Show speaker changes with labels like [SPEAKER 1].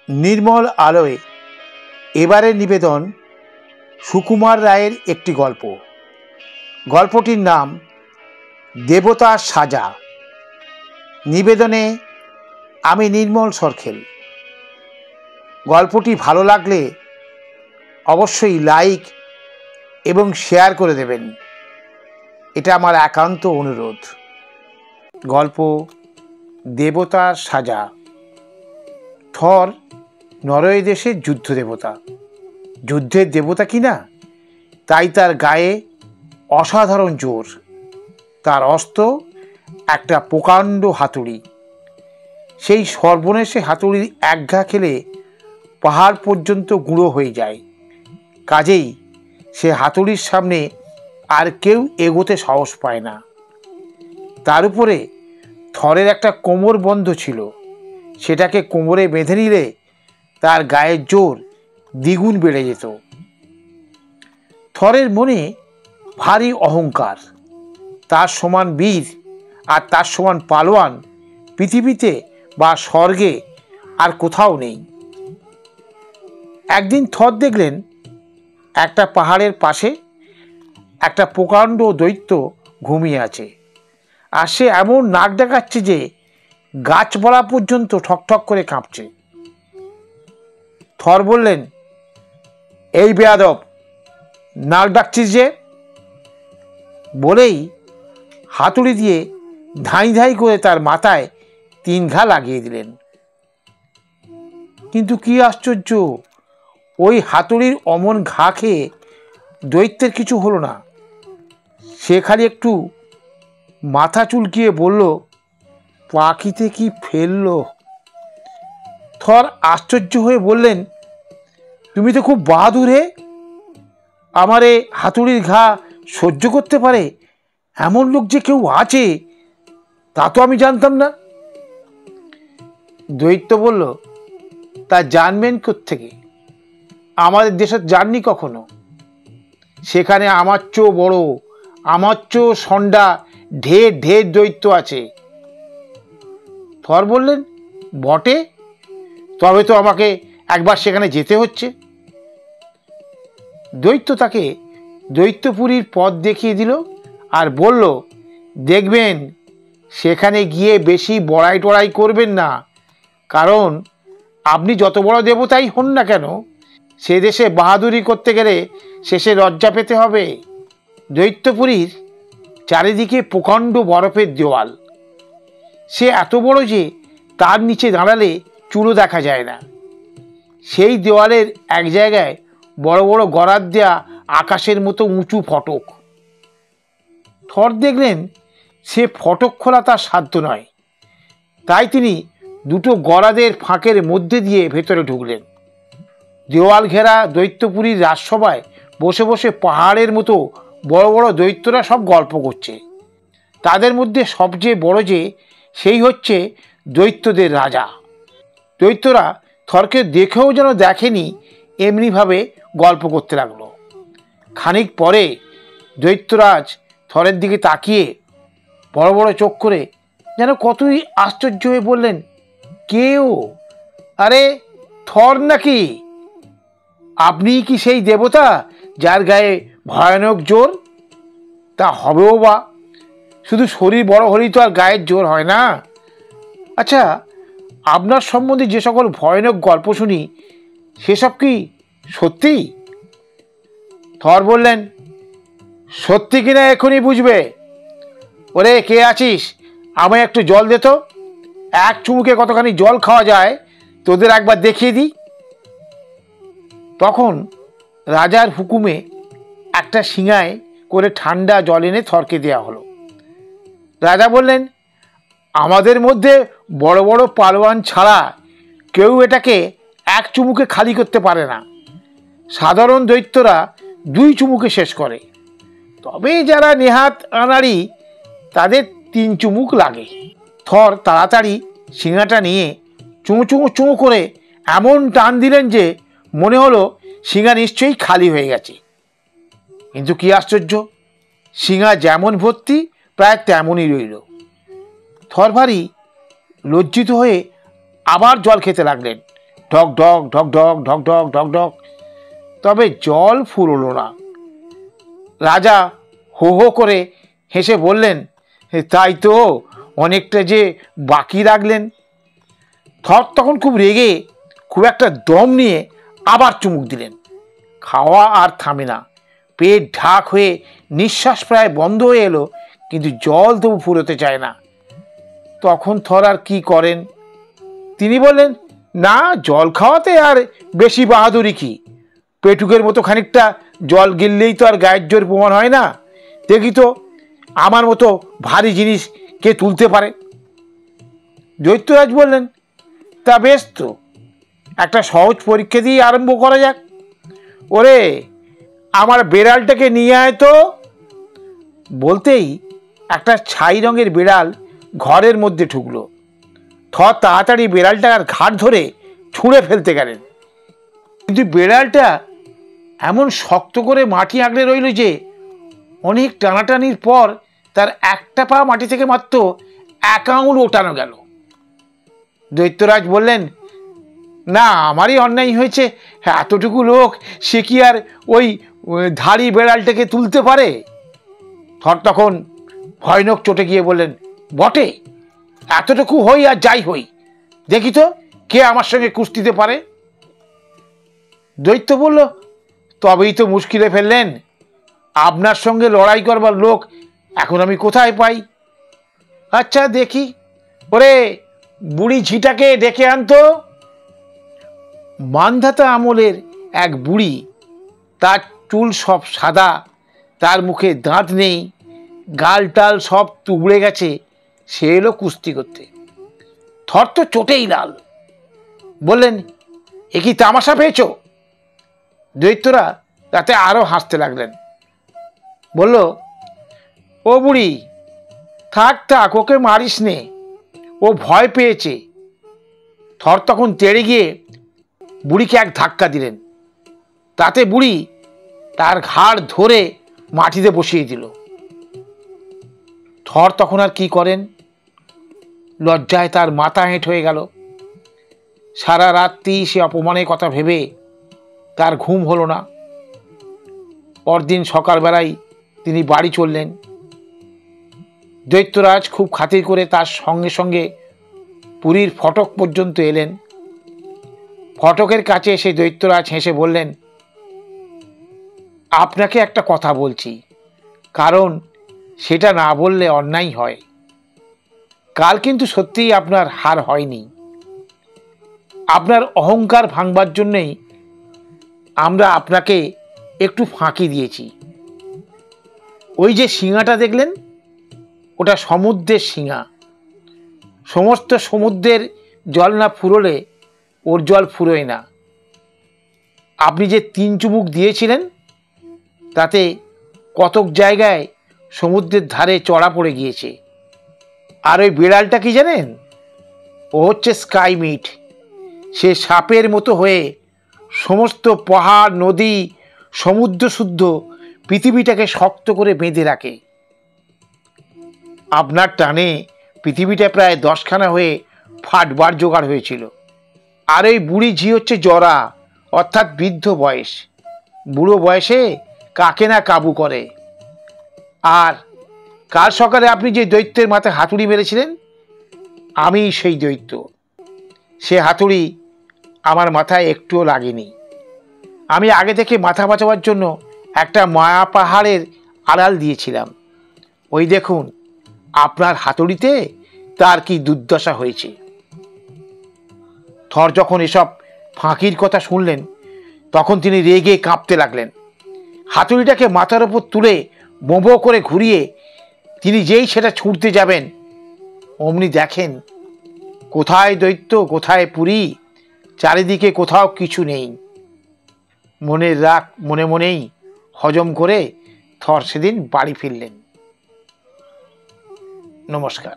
[SPEAKER 1] নির্মল আলোয় এবারের নিবেদন সুকুমার রায়ের একটি গল্প। গল্পটির নাম দেবতার সাজা। নিবেদনে আমি নির্মল সরখেল। গল্পটি ভালো লাগলে অবশ্যই লাইক এবং শেয়ার করে দেবেন, এটা আমার একান্ত অনুরোধ। গল্প দেবতার সাজা। থর নরওয়ে দেশের যুদ্ধ দেবতা, যুদ্ধের দেবতা কিনা, তাই তার গায়ে অসাধারণ জোর। তার অস্ত্র একটা প্রকাণ্ড হাতুড়ি। সেই সর্বনেশে হাতুড়ির একঘা খেলে পাহাড় পর্যন্ত গুঁড়ো হয়ে যায়। কাজেই সে হাতুড়ির সামনে আর কেউ এগোতে সাহস পায় না। তার উপরে থরের একটা কোমর বন্ধ ছিল, সেটাকে কোমরে বেঁধে নিলে তার গায়ের জোর দ্বিগুণ বেড়ে যেত। থরের মনে ভারী অহংকার। তার সমান বীর আর তার সমান পালোয়ান পৃথিবীতে বা স্বর্গে আর কোথাও নেই। একদিন থর দেখলেন একটা পাহাড়ের পাশে একটা প্রকাণ্ড দৈত্য ঘুমিয়ে আছে, আর সে এমন নাক ডাকাচ্ছে যে গাছপালা পর্যন্ত ঠকঠক করে কাঁপছে। থর বললেন, এই বেয়াদব, নাক ডাকছিস যে? বলেই হাতুড়ি দিয়ে ধাই ধাই করে তার মাথায় 3 ঘা লাগিয়ে দিলেন। কিন্তু কি আশ্চর্য, ওই হাতুড়ির অমন ঘা খেয়ে দৈত্যের কিছু হলো না। সে খালি একটু মাথা চুলকিয়ে বলল, পাখিতে কি ফেললো? থর আশ্চর্য হয়ে বললেন, তুমি তো খুব বাহাদুর হে। আমার এ হাতুড়ির ঘা সহ্য করতে পারে এমন লোক যে কেউ আছে, তা তো আমি জানতাম না। দৈত্য বলল, তা জানবেন কোত্থেকে? আমাদের দেশে যাননি কখনো? সেখানে আমার চেয়েও বড়, আমার চেয়েও সন্ডা ঢের ঢের দৈত্য আছে। থর বললেন, বটে? তবে তো আমাকে একবার সেখানে যেতে হচ্ছে। দৈত্য তাকে দৈত্যপুরীর পথ দেখিয়ে দিল আর বলল, দেখবেন সেখানে গিয়ে বেশি বড়াই টড়াই করবেন না, কারণ আপনি যত বড় দেবতাই হন না কেন, সে দেশে বাহাদুরি করতে গেলে শেষে লজ্জা পেতে হবে। দৈত্যপুরীর চারিদিকে প্রকাণ্ড বরফের দেওয়াল। সে এত বড় যে তার নিচে দাঁড়ালে চুলো দেখা যায় না। সেই দেওয়ালের এক জায়গায় বড় বড় গরাদ দেয়া আকাশের মতো উঁচু ফটক। থর দেখলেন সে ফটক খোলা তার সাধ্য নয়, তাই তিনি দুটো গরাদের ফাঁকের মধ্যে দিয়ে ভেতরে ঢুকলেন। দেওয়াল ঘেরা দৈত্যপুরীর রাজসভায় বসে বসে পাহাড়ের মতো বড় বড় দৈত্যরা সব গল্প করছে। তাদের মধ্যে সবচেয়ে বড় যে, সেই হচ্ছে দৈত্যদের রাজা। দৈত্যরা থরকে দেখেও যেন দেখেনি এমনিভাবে গল্প করতে লাগলো। খানিক পরে দৈত্যরাজ থরের দিকে তাকিয়ে বড় বড় চোখ করে যেন কতই আশ্চর্য হয়ে বললেন, কেউ? আরে থর নাকি? আপনি কি সেই দেবতা যার গায়ে ভয়ানক জোর? তা হবেও বা, শুধু শরীর বড় হলেই তো আর গায়ের জোর হয় না। আচ্ছা, আপনার সম্বন্ধে যে সকল ভয়ানক গল্প শুনি, সেসব কি সত্যি? থর বললেন, সত্যি কিনা এখনই বুঝবে। ওরে, কে আছিস? আমায় একটু জল দে তো। এক চুমুকে কতখানি জল খাওয়া যায় তোদের একবার দেখিয়ে দিই। তখন রাজার হুকুমে একটা শিঙায় করে ঠান্ডা জল এনে থরকে দেওয়া হলো। রাজা বললেন, আমাদের মধ্যে বড় বড় পালোয়ান ছাড়া কেউ এটাকে এক চুমুকে খালি করতে পারে না। সাধারণ দৈত্যরা 2 চুমুকে শেষ করে, তবে যারা নেহাত আনাড়ি তাদের 3 চুমুক লাগে। থর তাড়াতাড়ি শিঙাটা নিয়ে চুমু চুমু চুমু করে এমন টান দিলেন যে মনে হলো শিঙা নিশ্চয়ই খালি হয়ে গেছে। কিন্তু কি আশ্চর্য, শিঙা যেমন ভর্তি প্রায় তেমনই রইল। থর ভারী লজ্জিত হয়ে আবার জল খেতে লাগলেন, ঢক ঢক ঢক ঢক ঢক ঢক ঢক ঢক, তবে জল ফুরলো না। রাজা হো হো করে হেসে বললেন, তাই তো, অনেকটা যে বাকি রাখলেন। থর তখন খুব রেগে খুব একটা দম নিয়ে আবার চুমুক দিলেন। খাওয়া আর থামে না, পেট ঢাক হয়ে নিঃশ্বাস প্রায় বন্ধ হয়ে এলো, কিন্তু জল তবু ফুরোতে চায় না। তখন থর আর কি করেন, তিনি বললেন, না, জল খাওয়াতে আর বেশি বাহাদুরি কি, পেটুকের মতো খানিকটা জল গিললেই তো আর গায়ের জোর প্রমাণ হয় না। দেখি তো আমার মতো ভারী জিনিস কে তুলতে পারে। দৈত্যরাজ বললেন, তা বেশ তো, একটা সহজ পরীক্ষা দিয়ে আরম্ভ করা যাক। ওরে, আমার বেড়ালটাকে নিয়ে আয় তো। বলতেই একটা ছাই রঙের বেড়াল ঘরের মধ্যে ঢুকলো। থর তাড়াতাড়ি বেড়ালটার ঘাট ধরে ছুঁড়ে ফেলতে গেলেন, কিন্তু বেড়ালটা এমন শক্ত করে মাটি আঁকড়ে রইল যে অনেক টানাটানির পর তার একটা পা মাটি থেকে মাত্র 1 আঙুল ওঠানো গেল। দৈত্যরাজ বললেন, না, আমারই অন্যায় হয়েছে, এতটুকু লোক, সে কি আর ওই ধাড়ি বেড়ালটাকে তুলতে পারে? থর তখন ভয়ানক চটে গিয়ে বললেন, বটে, এতটুকু হই আর যাই হই, দেখি তো কে আমার সঙ্গে কুস্তিতে পারে। দৈত্য বলল, তবেই তো মুশকিলে ফেললেন, আপনার সঙ্গে লড়াই করবার লোক এখন আমি কোথায় পাই? আচ্ছা দেখি, ওরে, বুড়ি ঝিটাকে ডেকে আনতো। মান্ধাতা আমলের এক বুড়ি, তার চুল সব সাদা, তার মুখে দাঁত নেই, গাল টাল সব তুবড়ে গেছে, সে এলো কুস্তি করতে। থর তো চোটেই লাল, বললেন, এ কি তামাশা পেয়েছ? দৈত্যরা তাতে আরো হাসতে লাগলেন। বলল, ও বুড়ি, থাক থাক, ওকে মারিস নে, ও ভয় পেয়েছে। থর তখন তেড়ে গিয়ে বুড়িকে এক ধাক্কা দিলেন, তাতে বুড়ি তার ঘাড় ধরে মাটিতে বসিয়ে দিল। থর তখন আর কি করেন, লজ্জায় তার মাথা হেঁট হয়ে গেল। সারা রাত্রি সে অপমানের কথা ভেবে তার ঘুম হলো না। পরদিন সকালবেলায় তিনি বাড়ি চললেন। দৈত্যরাজ খুব খাতির করে তার সঙ্গে সঙ্গে পুরীর ফটক পর্যন্ত এলেন। ফটকের কাছে এসে দৈত্যরাজ হেসে বললেন, আপনাকে একটা কথা বলছি, কারণ সেটা না বললে অন্যায় হয়। কাল কিন্তু সত্যিই আপনার হার হয়নি। আপনার অহংকার ভাঙবার জন্যেই আমরা আপনাকে একটু ফাঁকি দিয়েছি। ওই যে শিঙাটা দেখলেন, ওটা সমুদ্রের শিঙা। সমস্ত সমুদ্রের জল না ফুরোলে ওর জল ফুরোয় না। আপনি যে 3 চুমুক দিয়েছিলেন, তাতে কতক জায়গায় সমুদ্রের ধারে চড়া পড়ে গিয়েছে। আর ওই বিড়ালটা কি জানেন, ও হচ্ছে স্কাই মিট। সে সাপের মতো হয়ে সমস্ত পাহাড়, নদী, সমুদ্র শুদ্ধ পৃথিবীটাকে শক্ত করে বেঁধে রাখে। আপনার টানে পৃথিবীটা প্রায় 10খানা হয়ে ফাটবার জোগাড় হয়েছিল। আর ওই বুড়ি ঝি হচ্ছে জরা, অর্থাৎ বৃদ্ধ বয়স। বুড়ো বয়সে কাকে না কাবু করে। আর কাল সকালে আপনি যে দৈত্যের মাথায় হাতুড়ি মেরেছিলেন, আমি সেই দৈত্য। সে হাতুড়ি আমার মাথায় একটুও লাগেনি। আমি আগে থেকে মাথা বাঁচাবার জন্য একটা মায়া পাহাড়ের আড়াল দিয়েছিলাম। ওই দেখুন, আপনার হাতুড়িতে তার কি দুর্দশা হয়েছে। থর যখন এসব ফাঁকির কথা শুনলেন, তখন তিনি রেগে কাঁপতে লাগলেন। হাতুড়িটাকে মাথার ওপর তুলে বোঁবো করে ঘুরিয়ে তিনি যেই সেটা ছুঁড়তে যাবেন, অমনি দেখেন কোথায় দৈত্য, কোথায় পুরী, চারিদিকে কোথাও কিছু নেই। মনের রাগ মনে মনেই হজম করে থর সেদিন বাড়ি ফিরলেন। নমস্কার।